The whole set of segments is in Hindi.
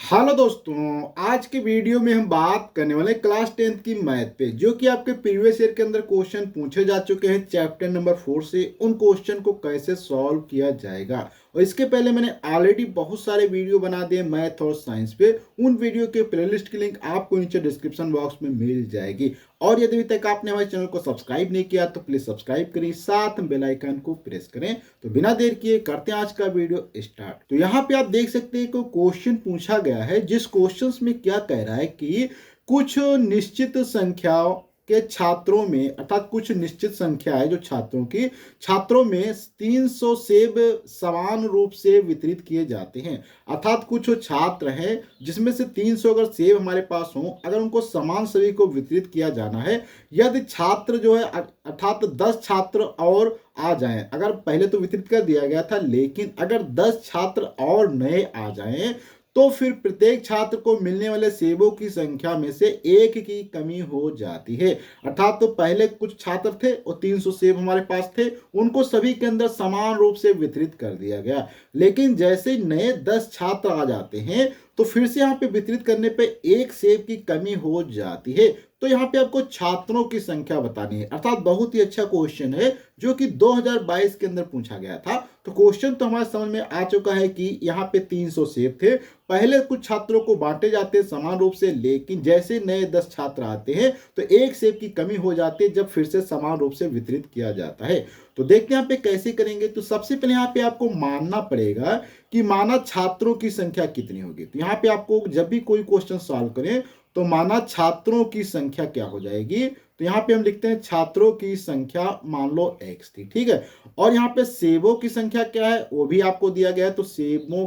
हेलो दोस्तों, आज के वीडियो में हम बात करने वाले हैं क्लास 10th की मैथ पे, जो कि आपके प्रीवियस ईयर के अंदर क्वेश्चन पूछे जा चुके हैं चैप्टर नंबर 4 से। उन क्वेश्चन को कैसे सॉल्व किया जाएगा, और इसके पहले मैंने ऑलरेडी बहुत सारे वीडियो बना दिए मैथ और साइंस पे। उन वीडियो के प्लेलिस्ट की लिंक आपको नीचे डिस्क्रिप्शन बॉक्स में मिल जाएगी। और यदि अभी तक आपने हमारे चैनल को सब्सक्राइब नहीं किया तो प्लीज सब्सक्राइब करें, साथ में बेल आइकन को प्रेस करें। तो बिना देर किए करते हैं आज का वीडियो स्टार्ट। तो यहाँ पे आप देख सकते हैं कि क्वेश्चन पूछा गया है, जिस क्वेश्चन में क्या कह रहा है कि कुछ निश्चित संख्याओं के छात्रों में, अर्थात कुछ निश्चित संख्या है जो छात्रों में 300 सेब समान रूप से वितरित किए जाते हैं। अर्थात कुछ छात्र हैं जिसमें से 300 अगर सेब हमारे पास हो, अगर उनको समान सभी को वितरित किया जाना है, यदि छात्र जो है अर्थात 10 छात्र और आ जाएं, अगर पहले तो वितरित कर दिया गया था, लेकिन अगर 10 छात्र और नए आ जाएं तो फिर प्रत्येक छात्र को मिलने वाले सेबों की संख्या में से एक की कमी हो जाती है। अर्थात तो पहले कुछ छात्र थे और 300 सेब हमारे पास थे, उनको सभी के अंदर समान रूप से वितरित कर दिया गया। लेकिन जैसे नए 10 छात्र आ जाते हैं तो फिर से यहाँ पे वितरित करने पे एक सेब की कमी हो जाती है। तो यहाँ पे आपको छात्रों की संख्या बतानी है। अर्थात बहुत ही अच्छा क्वेश्चन है जो कि 2022 के अंदर पूछा गया था। तो क्वेश्चन तो हमारे समझ में आ चुका है कि यहाँ पे 300 सेब थे, पहले कुछ छात्रों को बांटे जाते हैं समान रूप से, लेकिन जैसे नए 10 छात्र आते हैं तो एक सेब की कमी हो जाती है जब फिर से समान रूप से वितरित किया जाता है। तो देखते हैं यहाँ पे कैसे करेंगे। तो सबसे पहले यहाँ पे आपको मानना पड़ेगा कि माना छात्रों की संख्या कितनी होगी। तो यहाँ पे आपको जब भी कोई क्वेश्चन सॉल्व करें तो माना छात्रों की संख्या क्या हो जाएगी। तो यहाँ पे हम लिखते हैं छात्रों की संख्या मान लो x थी, ठीक है। और यहाँ पे सेबों की संख्या क्या है वो भी आपको दिया गया है। तो सेबों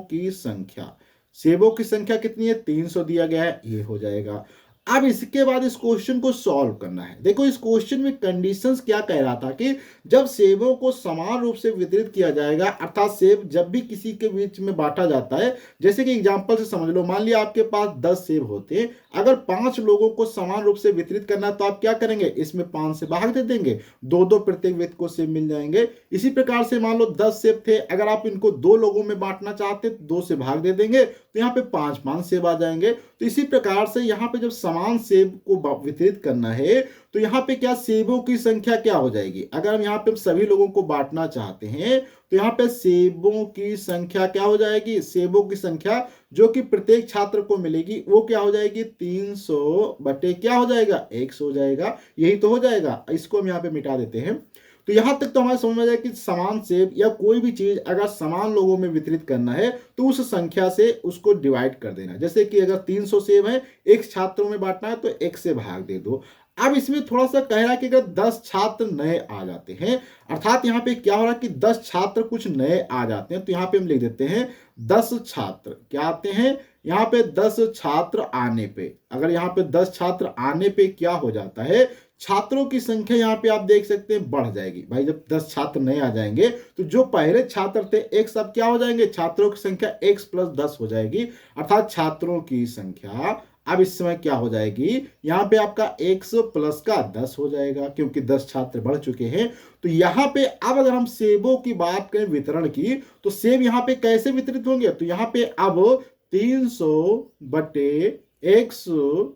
की संख्या कितनी है, 300 दिया गया है, ये हो जाएगा। अब इसके बाद इस क्वेश्चन को सॉल्व करना है। देखो इस क्वेश्चन में कंडीशंस क्या कह रहा था कि जब सेबों को समान रूप से वितरित किया जाएगा, अर्थात सेब जब भी किसी के बीच में बांटा जाता है, जैसे कि एग्जांपल से समझ लो, मान लिया आपके पास 10 सेब होते हैं, अगर 5 लोगों को समान रूप से वितरित करना है तो आप क्या करेंगे, इसमें 5 से भाग दे देंगे, दो दो प्रत्येक व्यक्ति को सेब मिल जाएंगे। इसी प्रकार से मान लो 10 सेब थे, अगर आप इनको 2 लोगों में बांटना चाहते तो 2 से भाग दे देंगे, तो यहाँ पे 5 सेब आ जाएंगे। तो इसी प्रकार से यहाँ पे जब समान सेब को वितरित करना है तो यहाँ पे क्या सेबों की संख्या क्या हो जाएगी, अगर हम यहाँ पे सभी लोगों को बांटना चाहते हैं तो यहाँ पे सेबों की संख्या क्या हो जाएगी, सेबों की संख्या जो कि प्रत्येक छात्र को मिलेगी वो क्या हो जाएगी, 300 बटे क्या हो जाएगा, x हो जाएगा। यही तो हो जाएगा। इसको हम यहाँ पे मिटा देते हैं। तो यहां तक तो हमारे समझ में आ जाए कि समान सेब या कोई भी चीज अगर समान लोगों में वितरित करना है तो उस संख्या से उसको डिवाइड कर देना। जैसे कि अगर 300 सेब है, x छात्रों में बांटना है तो x से भाग दे दो। अब इसमें थोड़ा सा कह रहा है कि अगर 10 छात्र नए आ जाते हैं, अर्थात यहाँ पे क्या हो रहा है कि 10 छात्र कुछ नए आ जाते हैं, तो यहाँ पे हम लिख देते हैं 10 छात्र क्या आते हैं, यहाँ पे 10 छात्र आने पे, अगर यहाँ पे 10 छात्र आने पे क्या हो जाता है, छात्रों की संख्या यहाँ पे आप देख सकते हैं बढ़ जाएगी। भाई जब 10 छात्र नए आ जाएंगे तो जो पहले छात्र थे x अब क्या हो जाएंगे, छात्रों की संख्या x प्लस 10 हो जाएगी। अर्थात छात्रों की संख्या अब इस समय क्या हो जाएगी, यहाँ पे आपका x प्लस का 10 हो जाएगा, क्योंकि 10 छात्र बढ़ चुके हैं। तो यहाँ पे अब अगर हम सेबों की बात करें वितरण की, तो सेब यहाँ पे कैसे वितरित होंगे, तो यहाँ पे अब 300 बटे x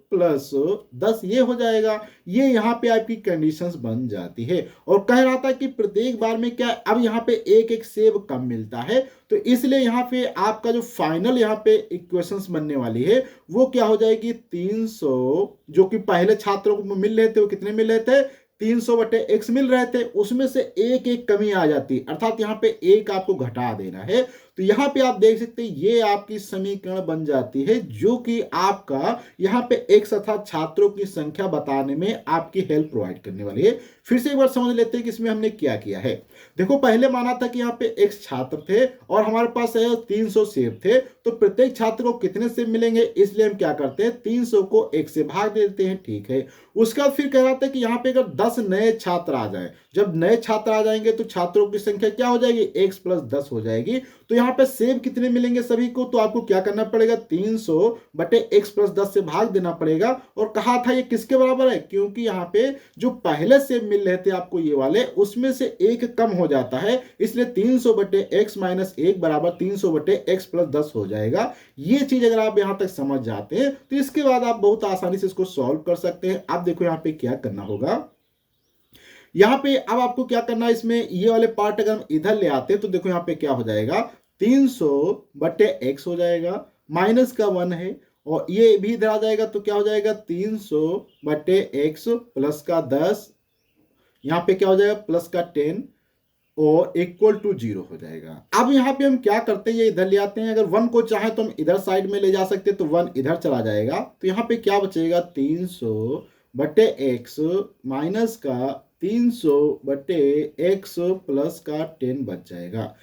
प्लस 10 ये हो जाएगा। ये यहाँ पे आपकी कंडीशंस बन जाती है। और कह रहा था कि प्रत्येक बार में क्या, अब यहाँ पे एक एक सेब कम मिलता है, तो इसलिए यहाँ पे आपका जो फाइनल यहाँ पे इक्वेशंस बनने वाली है वो क्या हो जाएगी, 300 जो कि पहले छात्रों को मिल रहे थे वो कितने मिल रहे थे, 300 बटे x मिल रहे थे, उसमें से एक एक कमी आ जाती, अर्थात यहाँ पे एक आपको घटा देना है। तो यहाँ पे आप देख सकते हैं ये आपकी समीकरण बन जाती है जो कि आपका यहाँ पे x अर्थात छात्रों की संख्या बताने में आपकी हेल्प प्रोवाइड करने वाली है। फिर से एक बार समझ लेते हैं कि इसमें हमने क्या किया है। देखो पहले माना था कि यहाँ पे x छात्र थे और हमारे पास 300 सेब थे, तो प्रत्येक छात्र को कितने सेब मिलेंगे, इसलिए हम क्या करते हैं 300 को 1 से भाग देते हैं, ठीक है। उसके बाद फिर कह रहा था कि यहाँ पे अगर 10 नए छात्र आ जाए, जब नए छात्र आ जाएंगे तो छात्रों की संख्या क्या हो जाएगी, x प्लस 10 हो जाएगी। तो यहाँ पे सेब कितने मिलेंगे सभी को, तो आपको क्या करना पड़ेगा, 300 बटे x प्लस 10 से भाग देना पड़ेगा। और कहा था ये किसके बराबर है, क्योंकि यहाँ पे जो पहले सेब मिल रहे थे आपको ये वाले, उसमें से एक कम हो जाता है, इसलिए 300 बटे x माइनस 1 बराबर 300 बटे x प्लस 10 हो जाएगा। ये चीज अगर आप यहाँ तक समझ जाते हैं तो इसके बाद आप बहुत आसानी से इसको सॉल्व कर सकते हैं। आप देखो यहाँ पे क्या करना होगा, यहाँ पे अब आपको क्या करना है, इसमें ये वाले पार्ट अगर हम इधर ले आते हैं तो देखो यहाँ पे क्या हो जाएगा, 300 बटे x हो जाएगा, माइनस का 1 है, और ये भी इधर आ जाएगा तो क्या हो जाएगा, 300 बटे x प्लस का 10, यहाँ पे क्या हो जाएगा, प्लस का 10 और इक्वल टू 0 हो जाएगा। अब यहाँ पे हम क्या करते हैं, ये इधर ले आते हैं, अगर 1 को चाहे तो हम इधर साइड में ले जा सकते हैं, तो 1 इधर चला जाएगा, तो यहाँ पे क्या बचेगा, 300 बटे x माइनस का 300 बटे x प्लस का 10 बच जाएगा।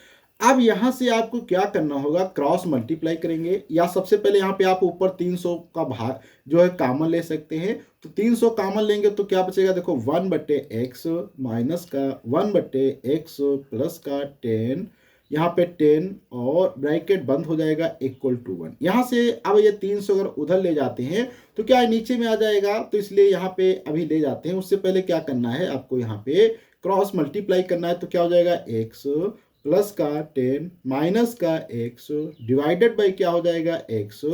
अब यहां से आपको क्या करना होगा, क्रॉस मल्टीप्लाई करेंगे, या सबसे पहले यहाँ पे आप ऊपर 300 का भाग जो है कॉमन ले सकते हैं, तो 300 कॉमन लेंगे तो क्या बचेगा, देखो 1 बटे एक्स माइनस का 1 बटे एक्स प्लस का 10, यहाँ पे 10 और ब्रैकेट बंद हो जाएगा इक्वल टू 1। यहाँ से अब ये 300 अगर उधर ले जाते हैं तो क्या है, नीचे में आ जाएगा, तो इसलिए यहाँ पे अभी ले जाते हैं। उससे पहले क्या करना है, आपको यहाँ पे क्रॉस मल्टीप्लाई करना है, तो क्या हो जाएगा, एक्स प्लस का 10 माइनस का x डिवाइडेड बाई क्या हो जाएगा, x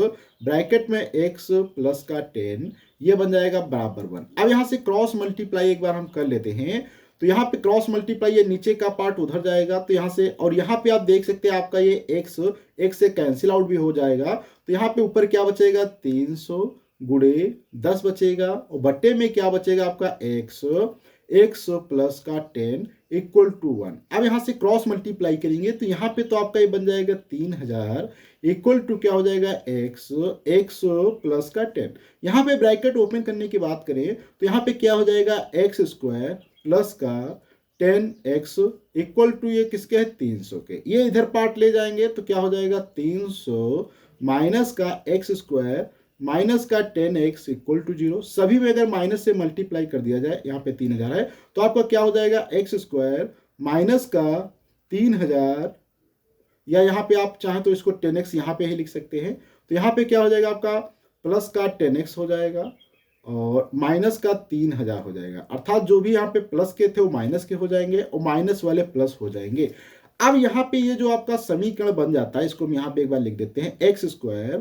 ब्रैकेट में x प्लस का 10, ये बन जाएगा बराबर 1। अब यहाँ से क्रॉस मल्टीप्लाई एक बार हम कर लेते हैं, तो यहाँ पे क्रॉस मल्टीप्लाई ये नीचे का पार्ट उधर जाएगा, तो यहाँ से, और यहाँ पे आप देख सकते हैं आपका ये x से कैंसिल आउट भी हो जाएगा, तो यहाँ पे ऊपर क्या बचेगा, 300 गुणे 10 बचेगा, और बट्टे में क्या बचेगा आपका x प्लस का 10 इक्वल टू 1। अब यहाँ से क्रॉस मल्टीप्लाई करेंगे तो यहाँ पे तो आपका ये बन जाएगा 3000 इक्वल टू क्या हो जाएगा, x प्लस का 10। यहाँ पे ब्रैकेट ओपन करने की बात करें तो यहाँ पे क्या हो जाएगा, एक्स स्क्वायर प्लस का 10x इक्वल टू ये किसके है, 300 के। ये इधर पार्ट ले जाएंगे तो क्या हो जाएगा, 300 माइनस का एक्स स्क्वायर माइनस का 10x इक्वल टू 0। सभी में अगर माइनस से मल्टीप्लाई कर दिया जाए, यहाँ पे 3000 है, तो आपका क्या हो जाएगा, एक्स स्क्वायर माइनस का 3000, या यहाँ पे आप चाहें तो इसको 10x यहाँ पे ही लिख सकते हैं, तो यहाँ पे क्या हो जाएगा आपका प्लस का 10x हो जाएगा और माइनस का 3000 हो जाएगा। अर्थात जो भी यहाँ पे प्लस के थे वो माइनस के हो जाएंगे और माइनस वाले प्लस हो जाएंगे। अब यहाँ पे ये जो आपका समीकरण बन जाता है, इसको हम यहाँ पे एक बार लिख देते हैं, एक्स स्क्वायर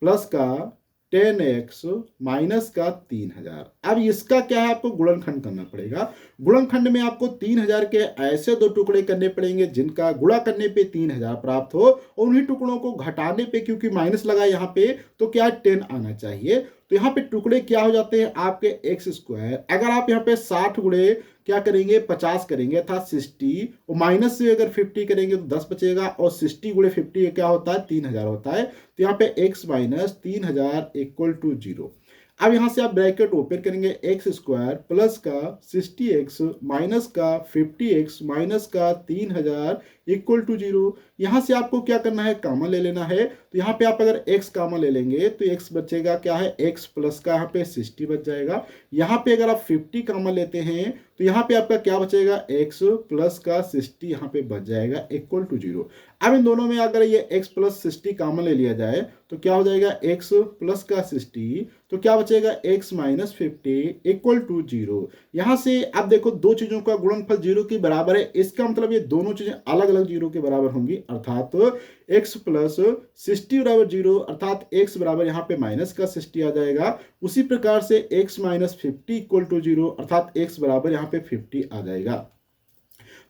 प्लस का 10x माइनस का 3000। अब इसका क्या है, आपको गुणनखंड करना पड़ेगा। गुणनखंड में आपको 3000 के ऐसे दो टुकड़े करने पड़ेंगे जिनका गुणा करने पे 3000 प्राप्त हो, और उन्हीं टुकड़ों को घटाने पे, क्योंकि माइनस लगा यहाँ पे, तो क्या 10 आना चाहिए। तो यहाँ पे टुकड़े क्या हो जाते हैं आपके एक्स स्क्वायर, अगर आप यहाँ पे 60 गुणे क्या करेंगे 50 करेंगे अर्थात 60, और माइनस से अगर 50 करेंगे तो 10 बचेगा, और 60 गुणे 50 क्या होता है, 3000 होता है। तो यहाँ पे x माइनस 3000 इक्वल टू 0। अब यहाँ से आप ब्रैकेट ओपन करेंगे, एक्स स्क्वायर प्लस का 60x माइनस का 50x माइनस का 3000 इक्वल टू 0। यहाँ से आपको क्या करना है, कॉमन ले लेना है। तो यहाँ पे आप अगर x कॉमन ले लेंगे तो x बचेगा क्या है, x प्लस का यहाँ पे 60 बच जाएगा। यहाँ पे अगर आप 50 कॉमन लेते हैं तो यहाँ पे आपका क्या बचेगा, x प्लस का 60 यहाँ पे बच जाएगा इक्वल टू 0। अब इन दोनों में अगर ये x प्लस 60 कॉमन ले लिया जाए तो क्या हो जाएगा, x प्लस का 60, तो क्या बचेगा x माइनस 50 इक्वल टू 0। यहाँ से आप देखो दो चीजों का गुणनफल 0 के बराबर है, इसका मतलब ये दोनों चीजें अलग अलग 0 के बराबर होंगी, अर्थात x प्लस 60 बराबर 0, अर्थात x बराबर यहाँ पे माइनस का 60 आ जाएगा। उसी प्रकार से x माइनस 50 इक्वल टू 0, अर्थात x बराबर यहाँ पे 50 आ जाएगा।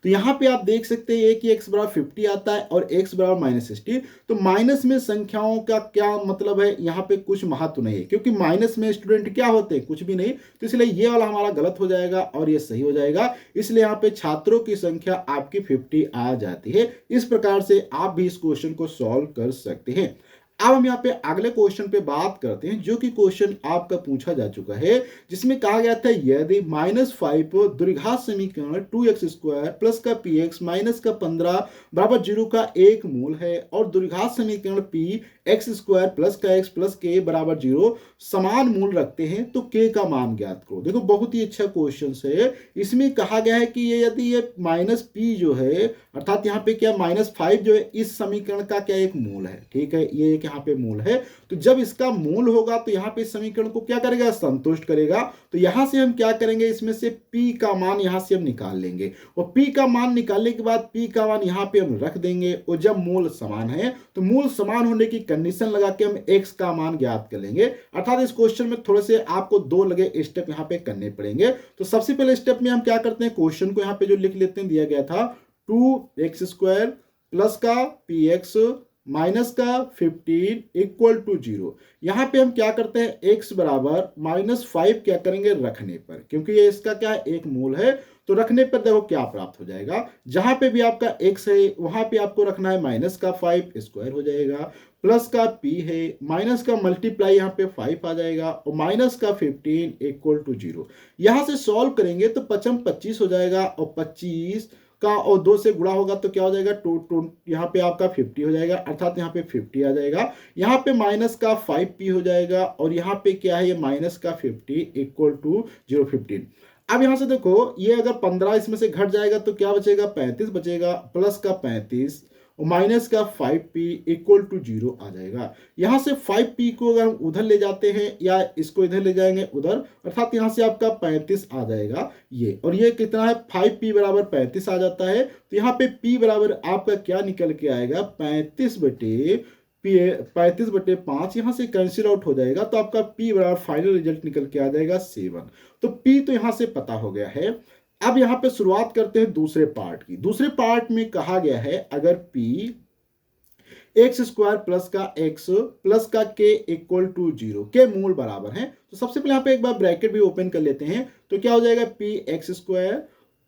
तो यहाँ पे आप देख सकते हैं कि x बराबर 50 आता है और x बराबर माइनस 60। तो माइनस में संख्याओं का क्या मतलब है, यहाँ पे कुछ महत्व नहीं है, क्योंकि माइनस में स्टूडेंट क्या होते हैं, कुछ भी नहीं। तो इसलिए ये वाला हमारा गलत हो जाएगा और ये सही हो जाएगा। इसलिए यहाँ पे छात्रों की संख्या आपकी 50 आ जाती है। इस प्रकार से आप भी इस क्वेश्चन को सॉल्व कर सकते हैं। अब हम यहाँ पे अगले क्वेश्चन पे बात करते हैं, जो कि क्वेश्चन आपका पूछा जा चुका है, जिसमें कहा गया था यदि -5 द्विघात समीकरण 2x² प्लस का px माइनस का 15 बराबर 0 का एक मूल है और द्विघात समीकरण p x² प्लस का x प्लस के बराबर 0 समान मूल रखते हैं तो k का मान ज्ञात करो। देखो बहुत ही अच्छा क्वेश्चन है। इसमें कहा गया है कि ये यदि ये -p जो है, अर्थात यहाँ पे क्या -5 जो है इस समीकरण का क्या एक मूल है, ठीक है, ये एक यहाँ पे मूल है। तो जब इसका मूल होगा तो यहाँ पे इस समीकरण को क्या करेगा, संतुष्ट करेगा। तो यहाँ से हम क्या करेंगे, इसमें से p का मान यहाँ से हम निकाल लेंगे और p का मान निकालने के बाद p का मान यहाँ पे हम रख देंगे और जब मूल समान है तो मूल समान होने की कंडीशन लगा के हम x का मान ज्ञात कर लेंगे। अर्थात इस क्वेश्चन में थोड़े से आपको दो लगे स्टेप यहाँ पे करने पड़ेंगे। तो सबसे पहले स्टेप में हम क्या करते हैं, क्वेश्चन को यहाँ पे जो लिख लेते हैं, दिया गया था 2x² प्लस का px माइनस का 15 इक्वल टू 0। यहाँ पे हम क्या करते हैं, x बराबर -5 क्या करेंगे, रखने पर, क्योंकि ये इसका क्या है, एक मूल है, तो रखने पर देखो क्या प्राप्त हो जाएगा। जहां पे भी आपका x है वहां पे आपको रखना है -5 स्क्वायर हो जाएगा, प्लस का p है, माइनस का मल्टीप्लाई यहाँ पे 5 आ जाएगा और माइनस का 15 इक्वल टू 0। यहां से सॉल्व करेंगे तो 25 हो जाएगा और 25 का और 2 से गुणा होगा तो क्या हो जाएगा, यहाँ पे आपका 50 हो जाएगा, अर्थात यहाँ पे 50 आ जाएगा। यहाँ पे माइनस का 5p हो जाएगा और यहाँ पे क्या है, ये माइनस का 50 इक्वल टू 015। अब यहाँ से देखो ये अगर 15 इसमें से घट जाएगा तो क्या बचेगा, 35 बचेगा, प्लस का 35 और माइनस का 5p इक्वल टू 0 आ जाएगा। यहाँ से 5p को अगर हम उधर ले जाते हैं या इसको इधर ले जाएंगे उधर, अर्थात यहाँ से आपका 35 आ जाएगा ये, और ये कितना है, 5p बराबर 35 आ जाता है। तो यहाँ पे p बराबर आपका क्या निकल के आएगा, 35/5 यहाँ से कैंसिल आउट हो जाएगा तो आपका p बराबर फाइनल रिजल्ट निकल के आ जाएगा 7। तो p तो यहाँ से पता हो गया है। अब यहाँ पे शुरुआत करते हैं दूसरे पार्ट की। दूसरे पार्ट में कहा गया है अगर p x² प्लस का x प्लस का k इक्वल टू 0 के मूल बराबर हैं, तो सबसे पहले यहाँ पे एक बार ब्रैकेट भी ओपन कर लेते हैं। तो क्या हो जाएगा, p(x²),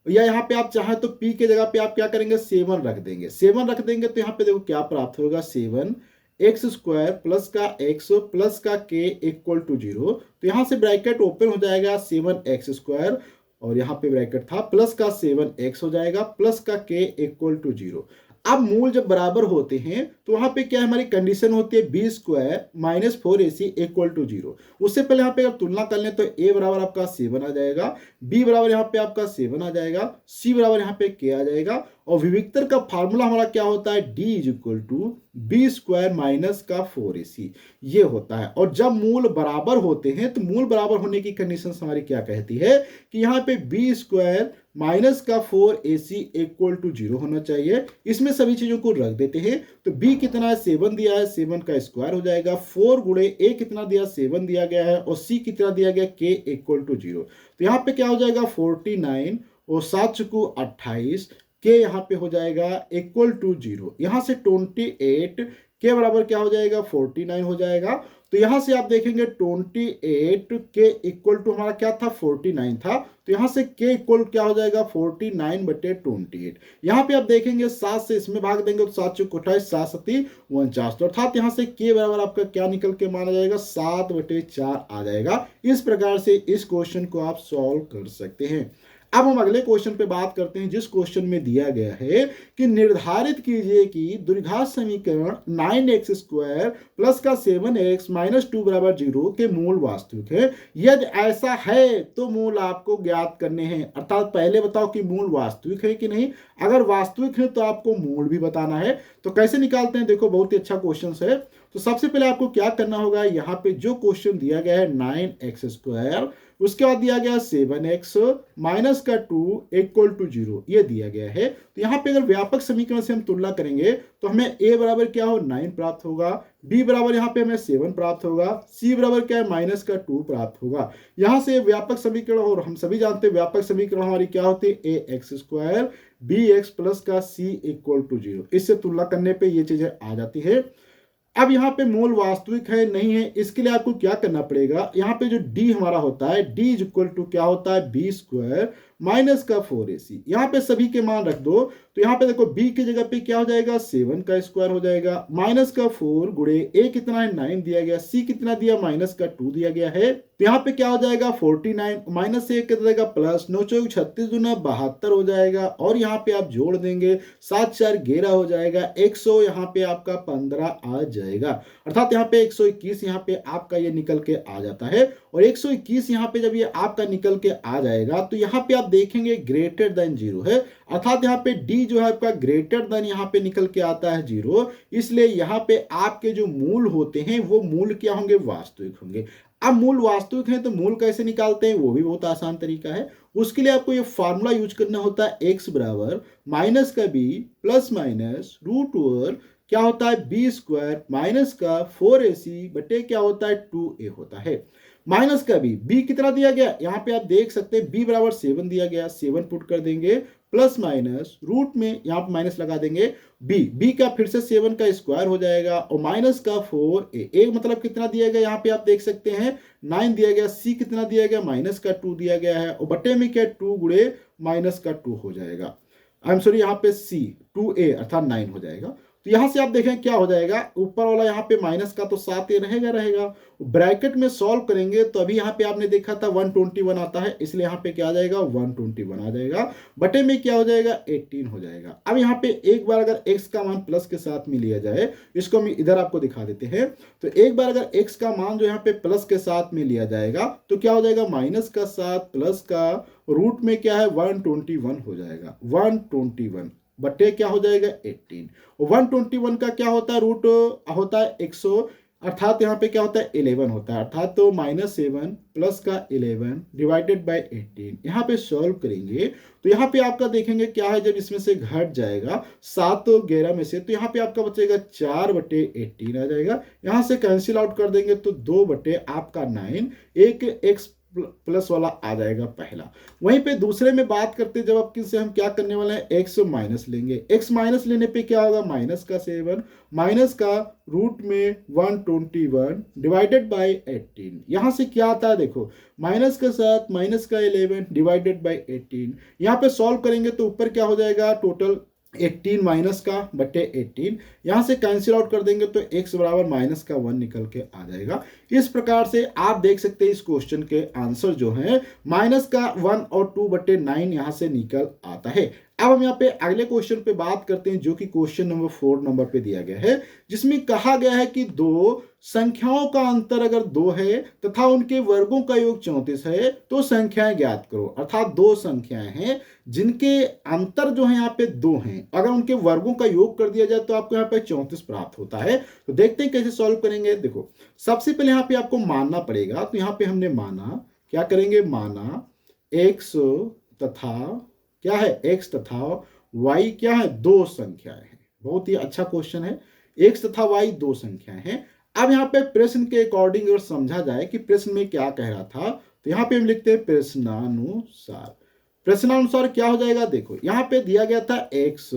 या यहाँ पे आप चाहे तो p के जगह पे आप क्या करेंगे, 7 रख देंगे। 7 रख देंगे तो यहाँ पे देखो क्या प्राप्त होगा, 7x² प्लस का x प्लस का k इक्वल टू 0। तो यहाँ से ब्रैकेट ओपन हो जाएगा, 7x² और यहाँ पे ब्रैकेट था प्लस का 7x हो जाएगा प्लस का k इक्वल टू 0। अब मूल जब बराबर होते हैं तो वहां पे क्या हमारी कंडीशन होती है, b² minus 4ac equal to 0। उससे पहले यहाँ पे अगर तुलना कर लें तो a बराबर आपका 7 आ जाएगा, b बराबर यहाँ पे आपका 7 आ जाएगा, c बराबर यहाँ पे k आ जाएगा। और विविक्तर का फार्मूला हमारा क्या होता है, d is equal to b² minus का 4ac, ये होता है। और जब मूल बराबर होते हैं तो मूल बराबर होने की कंडीशन हमारी क्या कहती है कि यहाँ पे b² माइनस का 4ac इक्वल टू 0 होना चाहिए। इसमें सभी चीजों को रख देते हैं। तो b कितना है, 7 दिया है, 7 का स्क्वायर हो जाएगा, 4 गुणे a कितना दिया, 7 दिया गया है, और c कितना दिया गया, k इक्वल टू 0। तो यहाँ पे क्या हो जाएगा, 49 और 7 चुकू 28, k यहाँ पे हो जाएगा इक्वल टू 0। यहाँ से 28 के बराबर क्या हो जाएगा, 49 हो जाएगा। तो यहां से आप देखेंगे 28 के इक्वल टू हमारा क्या था, 49 था। तो यहां से के इक्वल क्या हो जाएगा, 49/28। यहाँ पे आप देखेंगे 7 से इसमें भाग देंगे तो 7 चौक 28, 7 सती 49। तो अर्थात यहाँ से के बराबर आपका क्या निकल के माना जाएगा, 7/4 आ जाएगा। इस प्रकार से इस क्वेश्चन को आप सॉल्व कर सकते हैं। अब हम अगले क्वेश्चन पे बात करते हैं, जिस क्वेश्चन में दिया गया है कि निर्धारित कीजिए कि द्विघात समीकरण 9x² प्लस का 7x माइनस 2 बराबर 0 के मूल वास्तविक है। यदि ऐसा है तो मूल आपको ज्ञात करने हैं। अर्थात पहले बताओ कि मूल वास्तविक है कि नहीं। अगर वास्तविक है तो आपको मूल भी बताना है। तो कैसे निकालते हैं, देखो बहुत ही अच्छा क्वेश्चन है। तो सबसे पहले आपको क्या करना होगा, यहाँ पे जो क्वेश्चन दिया गया है 9x², उसके बाद दिया गया 7x माइनस का 2 इक्वल टू 0, ये दिया गया है। तो यहाँ पे अगर व्यापक समीकरण से हम तुलना करेंगे तो हमें a बराबर क्या हो, 9 प्राप्त होगा, b बराबर यहाँ पे हमें 7 प्राप्त होगा, c बराबर क्या है, माइनस का 2 प्राप्त होगा। यहाँ से व्यापक समीकरण, और हम सभी जानते हैं व्यापक समीकरण हमारी क्या होती है, ax² bx प्लस का c इक्वल टू 0। इससे तुलना करने पे ये चीजें आ जाती है। अब यहाँ पे मूल वास्तविक है नहीं है, इसके लिए आपको क्या करना पड़ेगा, यहाँ पे जो d हमारा होता है, d इज इक्वल टू क्या होता है, b² माइनस का 4ac। यहाँ पे सभी के मान रख दो, तो यहाँ पे देखो b की जगह पे क्या हो जाएगा 7 का स्क्वायर हो जाएगा, माइनस का 4 गुणे a कितना है 9 दिया गया, c कितना दिया माइनस का 2 दिया गया है, तो यहाँ पे क्या हो जाएगा 49 माइनस से कितना देगा प्लस 9 चौक 36 दूना 72 हो जाएगा, और यहाँ पे आप जोड़ देंगे 7 4 11 हो जाएगा, 100 यहाँ पे आपका 15 आ जाएगा, अर्थात यहाँ पे 121 यहाँ पे आपका ये निकल के आ जाता है। और 121 यहाँ पे जब ये आपका निकल के आ जाएगा तो यहाँ पे आप देखेंगे ग्रेटर देन 0 है, अर्थात यहाँ पे डी जो है आपका ग्रेटर देन यहाँ पे निकल के आता है 0, इसलिए यहाँ पे आपके जो मूल होते हैं वो मूल क्या होंगे वास्तविक होंगे। अब मूल वास्तविक है तो मूल कैसे निकालते हैं वो भी बहुत आसान तरीका है। उसके लिए आपको ये फार्मूला यूज करना होता है x बराबर माइनस का b plus minus root over क्या होता है बी स्क्वायर माइनस का 4ac बटे क्या होता है 2a होता है। माइनस का b कितना दिया गया यहाँ पे आप देख सकते हैं b बराबर 7 दिया गया, 7 पुट कर देंगे प्लस माइनस रूट में यहाँ पे माइनस लगा देंगे b का फिर से 7 का स्क्वायर हो जाएगा और माइनस का 4a मतलब कितना दिया गया यहाँ पे आप देख सकते हैं 9 दिया गया, c कितना दिया गया माइनस का 2 दिया गया है और बटे में क्या 2 गुणे माइनस का 2 हो जाएगा, आई एम सॉरी यहाँ पे c 2a अर्थात 9 हो जाएगा। तो यहां से आप देखें क्या हो जाएगा, ऊपर वाला यहाँ पे माइनस का तो 7 रहेगा, ब्रैकेट में सॉल्व करेंगे तो अभी यहाँ पे आपने देखा था 121 आता है, इसलिए यहाँ पे क्या आ जाएगा 121 आ जाएगा, बटे में क्या हो जाएगा 18 हो जाएगा। अब यहाँ पे एक बार अगर x का मान प्लस के साथ में लिया जाए, इसको हम इधर आपको दिखा देते हैं, तो एक बार अगर x का मान जो यहाँ पे प्लस के साथ में लिया जाएगा तो क्या हो जाएगा माइनस का 7 प्लस का रूट में क्या है 121 हो जाएगा, 121 बटे क्या हो जाएगा 18, और 121 का क्या होता है रूट होता है 100, अर्थात यहाँ पे क्या होता है 11 होता है, अर्थात तो -7 प्लस का 11 डिवाइडेड बाय 18। यहाँ पे सॉल्व करेंगे तो यहाँ पे आपका देखेंगे क्या है, जब इसमें से घट जाएगा 7 तो 11 में से, तो यहाँ पे आपका बचेगा 4 बटे 18 आ जाएगा, यहाँ से कैंसिल आउट कर देंगे तो 2 बटे आपका 9, एक x प्लस वाला आ जाएगा पहला। वहीं पे दूसरे में बात करते जब आप किससे हम क्या करने वाले हैं x माइनस लेंगे, x माइनस लेने पे क्या होगा माइनस का 7 माइनस का रूट में 121 डिवाइडेड बाय 18, यहां से क्या आता है देखो माइनस का 7 माइनस का 11 डिवाइडेड बाय 18, यहाँ पे सॉल्व करेंगे तो ऊपर क्या हो जाएगा टोटल 18 माइनस का बटे 18, यहां से कैंसिल आउट कर देंगे तो x बराबर माइनस का 1 निकल के आ जाएगा। इस प्रकार से आप देख सकते हैं इस क्वेश्चन के आंसर जो है माइनस का 1 और 2 बटे 9 यहां से निकल आता है। अब हम यहाँ पे अगले क्वेश्चन पे बात करते हैं जो कि क्वेश्चन नंबर 4 नंबर पे दिया गया है, जिसमें कहा गया है कि दो संख्याओं का अंतर अगर 2 है तथा उनके वर्गों का योग 34 है तो संख्याएं ज्ञात करो, अर्थात दो संख्याएं हैं जिनके अंतर जो है यहाँ पे 2 हैं, अगर उनके वर्गों का योग कर दिया जाए तो आपको यहाँ पे 34 प्राप्त होता है। तो देखते हैं कैसे सॉल्व करेंगे। देखो सबसे पहले यहाँ पे आपको मानना पड़ेगा, तो यहाँ पे हमने माना, क्या करेंगे माना x तथा क्या है x तथा y क्या है दो संख्याएं हैं। बहुत ही अच्छा क्वेश्चन है, x तथा y दो संख्याएं हैं। अब यहाँ पे प्रश्न के अकॉर्डिंग अगर समझा जाए कि प्रश्न में क्या कह रहा था, तो यहाँ पे हम लिखते हैं प्रश्नानुसार। प्रश्नानुसार क्या हो जाएगा, देखो यहाँ पे दिया गया था x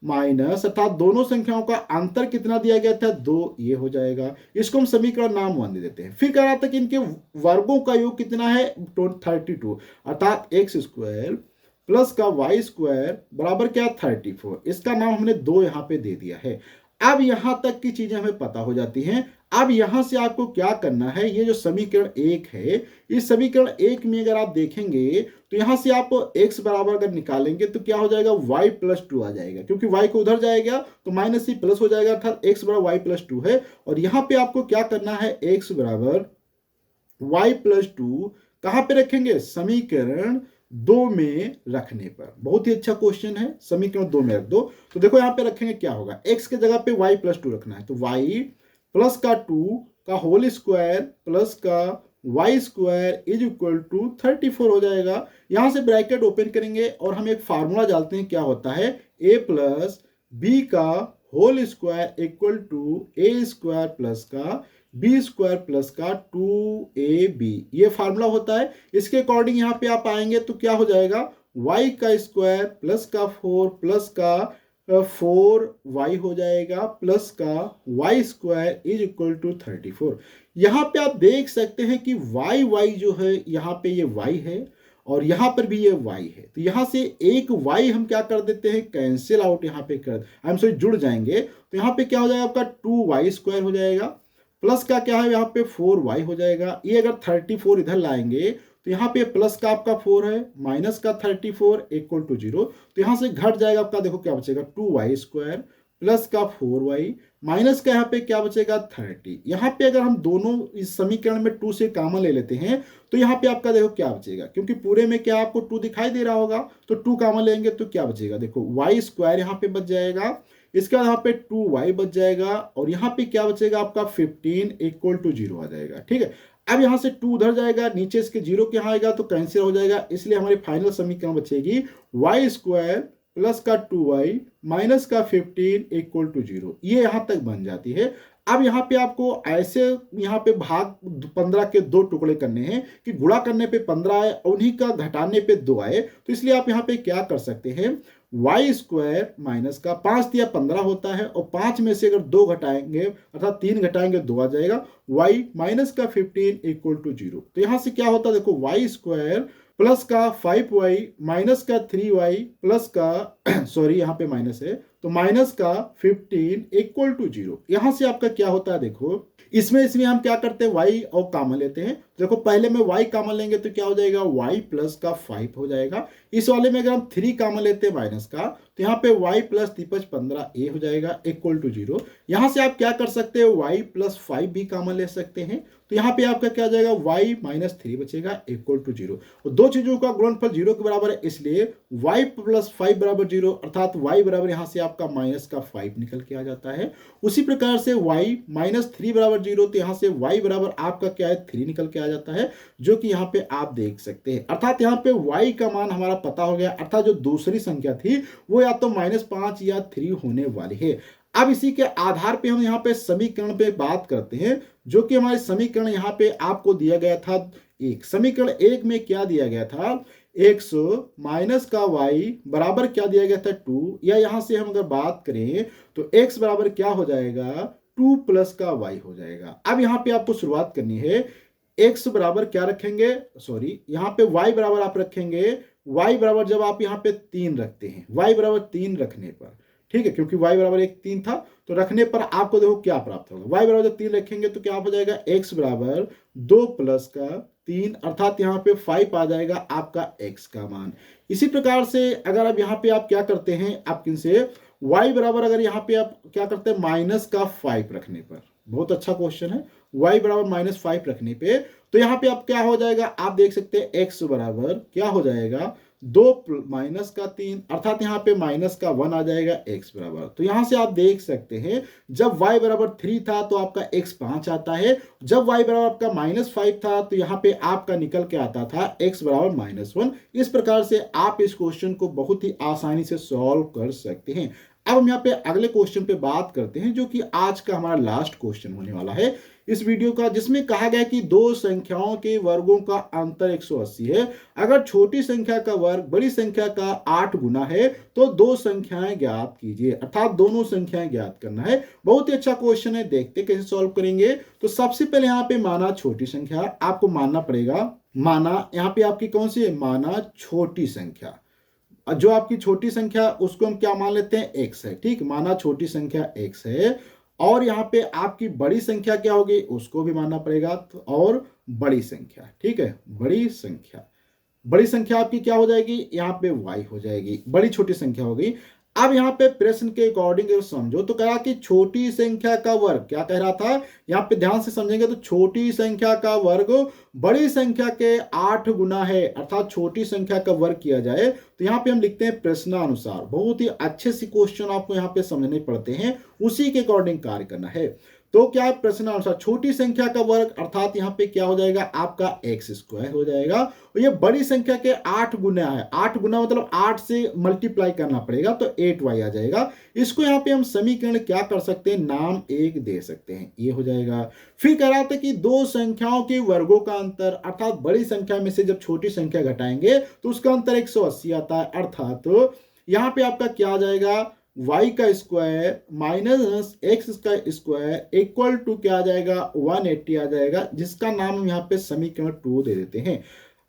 माइनस अर्थात दोनों संख्याओं का अंतर कितना दिया गया था 2, ये हो जाएगा, इसको हम समीकरण नाम 1 दे देते हैं। फिर कह रहा था कि इनके वर्गों का योग कितना है 32, अर्थात x स्क्वायर प्लस का वाई स्क्वायर बराबर क्या 34, इसका नाम हमने 2 यहाँ पे दे दिया है। अब यहां तक की चीजें हमें पता हो जाती हैं। अब यहां से आपको क्या करना है, ये जो समीकरण 1 है, इस समीकरण 1 में अगर आप देखेंगे तो यहां से आप x बराबर अगर निकालेंगे तो क्या हो जाएगा y प्लस 2 आ जाएगा, क्योंकि y को उधर जाएगा तो माइनस c प्लस हो जाएगा, अर्थात x बराबर y प्लस 2 है। और यहां पे आपको क्या करना है, x बराबर y प्लस 2 कहां पे रखेंगे, समीकरण 2 में रखने पर। बहुत ही अच्छा क्वेश्चन है, समीकरण 2 में रख दो। तो देखो यहाँ पे रखेंगे क्या होगा, x के जगह पे y प्लस 2 रखना है, तो y प्लस का 2 का होल स्क्वायर प्लस का y square is equal to 34 हो जाएगा। यहां से ब्रैकेट ओपन करेंगे और हम एक फार्मूला डालते हैं, क्या होता है a प्लस बी का whole square equal to A square plus का बी स्क्वायर प्लस का 2ab, ये फार्मूला होता है। इसके अकॉर्डिंग यहाँ पे आप आएंगे तो क्या हो जाएगा, y का स्क्वायर प्लस का 4 प्लस का 4y हो जाएगा प्लस का y square is equal to 34। यहाँ पे आप देख सकते हैं कि y जो है यहाँ पे ये y है और यहाँ पर भी ये y है, तो यहाँ से एक y हम क्या कर देते हैं, कैंसिल आउट यहाँ पे कर, आई एम सॉरी, जुड़ जाएंगे। तो यहाँ पे क्या हो जाएगा आपका 2y² हो जाएगा, प्लस का क्या है यहाँ पे 4y हो जाएगा। ये अगर 34 इधर लाएंगे तो यहाँ पे प्लस का आपका 4 है, माइनस का 34 इक्वल टू 0, तो यहाँ से घट जाएगा आपका, देखो क्या बचेगा 2y² प्लस का 4y माइनस का यहाँ पे क्या बचेगा 30। यहाँ पे अगर हम दोनों इस समीकरण में 2 से कॉमन ले लेते हैं तो यहाँ पे आपका देखो क्या बचेगा, क्योंकि पूरे में क्या आपको 2 दिखाई दे रहा होगा, तो 2 कॉमन लेंगे तो क्या बचेगा, देखो y² यहाँ पे बच जाएगा, इसका यहाँ पे 2y बच जाएगा, और यहाँ पे क्या बचेगा आपका 15 इक्वल टू 0 आ जाएगा। ठीक है, अब यहाँ से 2 उधर जाएगा, नीचे इसके 0 के यहाँ आएगा तो कैंसिल हो जाएगा, इसलिए हमारी फाइनल समीकरण बचेगी y² प्लस का 2y माइनस का 15 इक्वल टू 0, ये यहाँ तक बन जाती है। अब यहाँ पे आपको ऐसे यहाँ पे भाग 15 के 2 टुकड़े करने हैं कि गुणा करने पे 15 आए, उन्हीं का घटाने पे 2 आए, तो इसलिए आप यहाँ पे क्या कर सकते हैं, y² माइनस का 5 दिया 15 होता है, और 5 में से अगर 2 घटाएंगे अर्थात 3 घटाएंगे 2 आ जाएगा, y माइनस का 15 इक्वल टू 0। तो यहाँ से क्या होता है, देखो y² प्लस का 5y माइनस का 3y प्लस का सॉरी यहाँ पे माइनस है, तो माइनस का 15 इक्वल टू 0। यहाँ से आपका क्या होता है, देखो इसमें हम क्या करते हैं, y और कॉमन लेते हैं। देखो पहले में y कॉमन लेंगे तो क्या हो जाएगा, y प्लस का 5 हो जाएगा। इस वाले में अगर हम 3 कॉमन लेते हैं माइनस का, तो यहाँ पे y प्लस 3 15 a हो जाएगा इक्वल टू 0। यहाँ से आप क्या कर सकते हो, y प्लस 5 भी कॉमन ले सकते हैं, तो यहाँ पे आपका क्या जाएगा, y माइनस 3 बचेगा इक्वल टू 0। और दो चीजों का गुणनफल 0 के बराबर है, इसलिए y प्लस 5 बराबर 0, अर्थात y बराबर यहाँ से आपका माइनस का 5 निकल के आ जाता है। उसी प्रकार से y माइनस 3 बराबर 0, तो यहाँ से y बराबर आपका क्या है 3 निकल के आ जाता है, जो कि यहाँ पे आप देख सकते हैं। अर्थात यहाँ पे y का मान हमारा पता हो गया, अर्थात जो दूसरी संख्या थी वो या तो -5 या 3 होने वाली है। अब इसी के आधार पे हम यहाँ पे समीकरण पे बात करते हैं, जो कि हमारे समीकरण यहाँ पे आपको दिया गया था एक, समीकरण 1 में क्या दिया गया था, x माइनस का y बराबर क्या दिया गया था 2, या यहाँ से हम अगर बात करें तो x बराबर क्या हो जाएगा 2 प्लस का y हो जाएगा। अब यहाँ पे आपको शुरुआत करनी है, x बराबर क्या रखेंगे, सॉरी यहाँ पे y बराबर आप रखेंगे, y बराबर जब आप यहाँ पे 3 रखते हैं, y बराबर 3 रखने पर, ठीक है, क्योंकि y बराबर 3 था, तो रखने पर आपको देखो क्या प्राप्त होगा, y बराबर जब 3 रखेंगे तो क्या हो जाएगा, x बराबर 2 प्लस का 3, अर्थात यहाँ पे 5 आ जाएगा आपका x का मान। इसी प्रकार से अगर अब यहाँ पे आप क्या करते हैं, आप किनसे y बराबर अगर यहाँ पे आप क्या करते हैं माइनस का 5 रखने पर, बहुत अच्छा क्वेश्चन है, y बराबर -5 रखने पे, तो यहाँ पे आप क्या हो जाएगा, आप देख सकते हैं x बराबर क्या हो जाएगा 2 माइनस का 3, अर्थात यहाँ पे माइनस का 1 आ जाएगा x बराबर। तो यहाँ से आप देख सकते हैं जब y बराबर 3 था तो आपका x 5 आता है, जब y बराबर आपका -5 था तो यहाँ पे आपका निकल के आता था x बराबर -1। इस प्रकार से आप इस क्वेश्चन को बहुत ही आसानी से सॉल्व कर सकते हैं। अब हम यहाँ पे अगले क्वेश्चन पे बात करते हैं, जो कि आज का हमारा लास्ट क्वेश्चन होने वाला है इस वीडियो का, जिसमें कहा गया कि दो संख्याओं के वर्गों का अंतर 180 है। अगर छोटी संख्या का वर्ग बड़ी संख्या का 8 गुना है तो दो संख्याएं ज्ञात कीजिए, अर्थात दोनों संख्याएं ज्ञात करना है। बहुत ही अच्छा क्वेश्चन है, देखते कैसे सॉल्व करेंगे। तो सबसे पहले यहाँ पे माना छोटी संख्या आपको मानना पड़ेगा, माना यहाँ पे आपकी कौन सी है, माना छोटी संख्या, जो आपकी छोटी संख्या उसको हम क्या मान लेते हैं x है, ठीक, माना छोटी संख्या x है। और यहाँ पे आपकी बड़ी संख्या क्या होगी उसको भी मानना पड़ेगा, तो और बड़ी संख्या, ठीक है, बड़ी संख्या आपकी क्या हो जाएगी, यहाँ पे y हो जाएगी, बड़ी छोटी संख्या होगी। अब यहाँ पे प्रश्न के अकॉर्डिंग समझो, तो कहा कि छोटी संख्या का वर्ग, क्या कह रहा था, यहाँ पे ध्यान से समझेंगे तो छोटी संख्या का वर्ग बड़ी संख्या के 8 गुना है, अर्थात छोटी संख्या का वर्ग किया जाए। तो यहाँ पे हम लिखते हैं प्रश्नानुसार, बहुत ही अच्छे से क्वेश्चन आपको यहाँ पे समझने पड़ते हैं, उसी के अकॉर्डिंग कार्य करना है। तो क्या है प्रश्नानुसार छोटी संख्या का वर्ग, अर्थात यहाँ पे क्या हो जाएगा आपका x² हो जाएगा, और ये बड़ी संख्या के 8 गुना है, 8 गुना मतलब 8 से मल्टीप्लाई करना पड़ेगा, तो 8y आ जाएगा। इसको यहाँ पे हम समीकरण क्या कर सकते हैं, नाम 1 दे सकते हैं, ये हो जाएगा। फिर कह रहा था कि दो संख्याओं के वर्गों का अंतर, अर्थात बड़ी संख्या में से जब छोटी संख्या घटाएंगे तो उसका अंतर 180 आता है, अर्थात तो यहाँ पे आपका क्या आ जाएगा, y का स्क्वायर माइनस x का स्क्वायर इक्वल टू क्या आ जाएगा 180 आ जाएगा, जिसका नाम हम यहाँ पे समीकरण 2 दे देते हैं।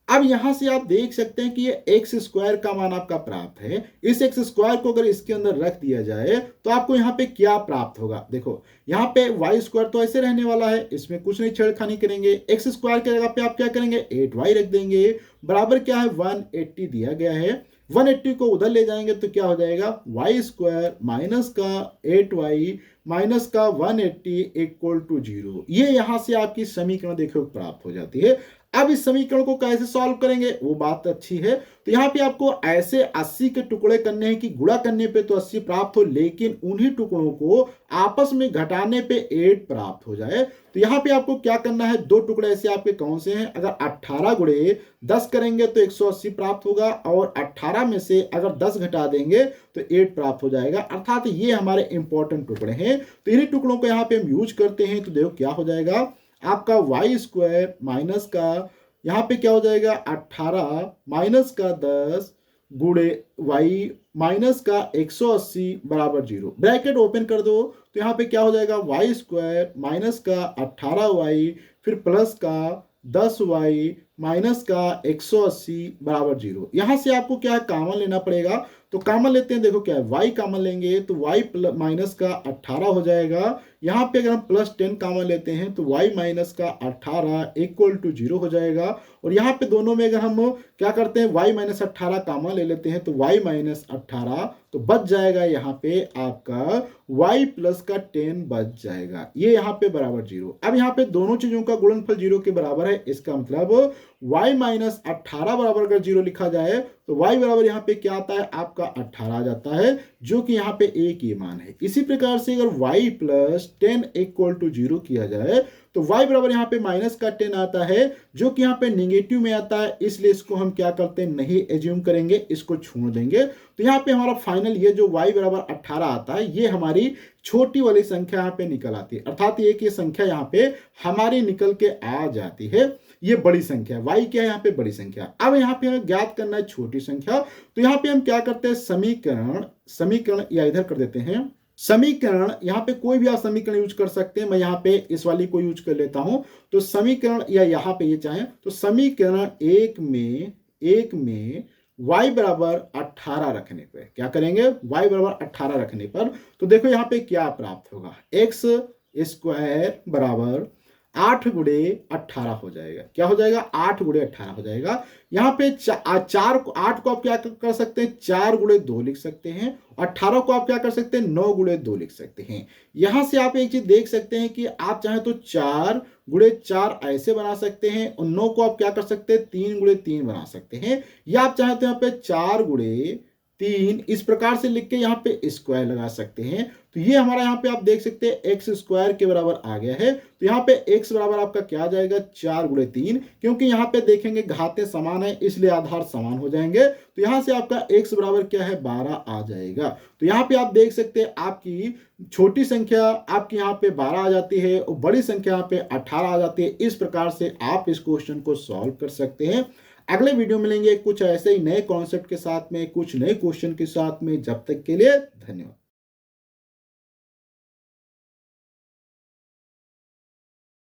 अब यहां से आप देख सकते हैं कि ये एक्स स्क्वायर का मान आपका प्राप्त है। इस एक्स स्क्वायर को अगर इसके अंदर रख दिया जाए तो आपको यहाँ पे क्या प्राप्त होगा। देखो यहाँ पे वाई स्क्वायर तो ऐसे रहने वाला है, इसमें कुछ नहीं छेड़खानी करेंगे। एक्स स्क्वायर की जगह पे आप क्या करेंगे 8y रख देंगे, बराबर क्या है 180 दिया गया है। 180 को उधर ले जाएंगे तो क्या हो जाएगा वाई स्क्वायर माइनस का 8y माइनस का 180 इक्वल टू 0। ये यहां से आपकी समीकरण देखो प्राप्त हो जाती है। अब इस समीकरण को कैसे सॉल्व करेंगे वो बात अच्छी है। तो यहाँ पे आपको ऐसे 80 के टुकड़े करने हैं कि गुणा करने पे तो 80 प्राप्त हो, लेकिन उन्हीं टुकड़ों को आपस में घटाने पे 8 प्राप्त हो जाए। तो यहाँ पे आपको क्या करना है, दो टुकड़े ऐसे आपके कौन से हैं, अगर 18 गुणे 10 करेंगे तो 180 प्राप्त होगा, और 18 में से अगर 10 घटा देंगे तो 8 प्राप्त हो जाएगा। अर्थात ये हमारे इंपॉर्टेंट टुकड़े हैं। तो इन्हीं टुकड़ों को यहाँ पे हम यूज करते हैं। तो देखो क्या हो जाएगा आपका वाई स्क्वायर माइनस का यहाँ पे क्या हो जाएगा 18 माइनस का 10 गुणे वाई माइनस का 180 बराबर 0। ब्रैकेट ओपन कर दो तो यहाँ पे क्या हो जाएगा वाई स्क्वायर माइनस का 18y फिर प्लस का 10y माइनस का 180 बराबर 0। यहां से आपको क्या है कॉमन लेना पड़ेगा। तो कॉमन लेते हैं, देखो क्या है y कॉमन लेंगे तो y माइनस का 18 हो जाएगा। यहाँ पे अगर हम प्लस 10 कॉमन लेते हैं तो y माइनस का 18 इक्वल टू 0 हो जाएगा। और यहाँ पे दोनों में अगर हम क्या करते हैं y माइनस 18 कॉमन ले लेते हैं तो y माइनस 18 तो बच जाएगा यहाँ पे आपका y प्लस का 10 बच जाएगा, ये यहाँ पे बराबर 0। अब यहाँ पे दोनों चीजों का गुणनफल 0 के बराबर है, इसका मतलब y माइनस 18 बराबर अगर 0 लिखा जाए तो y बराबर यहाँ पे क्या आता है आपका 18 आ जाता है, जो कि यहाँ पे एक ये मान है। इसी प्रकार से अगर y प्लस 10 इक्वल टू 0 किया जाए तो y बराबर यहाँ पे माइनस का 10 आता है, जो कि यहाँ पे निगेटिव में आता है, इसलिए इसको हम क्या करते हैं नहीं एज्यूम करेंगे, इसको छोड़ देंगे। तो यहाँ पे हमारा फाइनल ये जो y बराबर 18 आता है ये हमारी छोटी वाली संख्या यहाँ पे निकल आती है। अर्थात ये संख्या यहाँ पे हमारी निकल के आ जाती है, ये बड़ी संख्या y क्या है यहाँ पे बड़ी संख्या। अब यहाँ पे हमें ज्ञात करना है छोटी संख्या। तो यहाँ पे हम क्या करते हैं समीकरण या इधर कर देते हैं समीकरण। यहाँ पे कोई भी आप समीकरण यूज कर सकते हैं, मैं यहाँ पे इस वाली को यूज कर लेता हूं। तो समीकरण या यहाँ पे ये चाहें तो समीकरण एक में y बराबर 18 रखने पर क्या करेंगे y बराबर 18 रखने पर तो देखो यहाँ पे क्या प्राप्त होगा x स्क्वायर बराबर 8 गुणे 18 हो जाएगा। क्या हो जाएगा 8 गुणे 18 हो जाएगा। यहाँ पे 8 को आप क्या कर सकते हैं 4 गुणे 2 लिख सकते हैं, 18 को आप क्या कर सकते हैं 9 गुणे 2 लिख सकते हैं। यहां से आप एक चीज देख सकते हैं कि आप चाहें तो 4 गुणे 4 ऐसे बना सकते हैं, और 9 को आप क्या कर सकते हैं 3 गुणे 3 बना सकते हैं, या आप चाहें तो यहाँ पे 4 गुणे 3 इस प्रकार से लिख के यहाँ पे स्क्वायर लगा सकते हैं। तो ये हमारा यहाँ पे आप देख सकते हैं एक्स स्क्वायर के बराबर आ गया है। तो यहाँ पे एक्स बराबर आपका क्या आ जाएगा 4 गुणे 3, क्योंकि यहाँ पे देखेंगे घातें समान है इसलिए आधार समान हो जाएंगे। तो यहाँ से आपका एक्स बराबर क्या है 12 आ जाएगा। तो यहाँ पे आप देख सकते हैं आपकी छोटी संख्या आपकी यहाँ पे 12 आ जाती है और बड़ी संख्या यहाँ पे 18 आ जाती है। इस प्रकार से आप इस क्वेश्चन को सॉल्व कर सकते हैं। अगले वीडियो मिलेंगे कुछ ऐसे ही नए कॉन्सेप्ट के साथ में, कुछ नए क्वेश्चन के साथ में। जब तक के लिए धन्यवाद।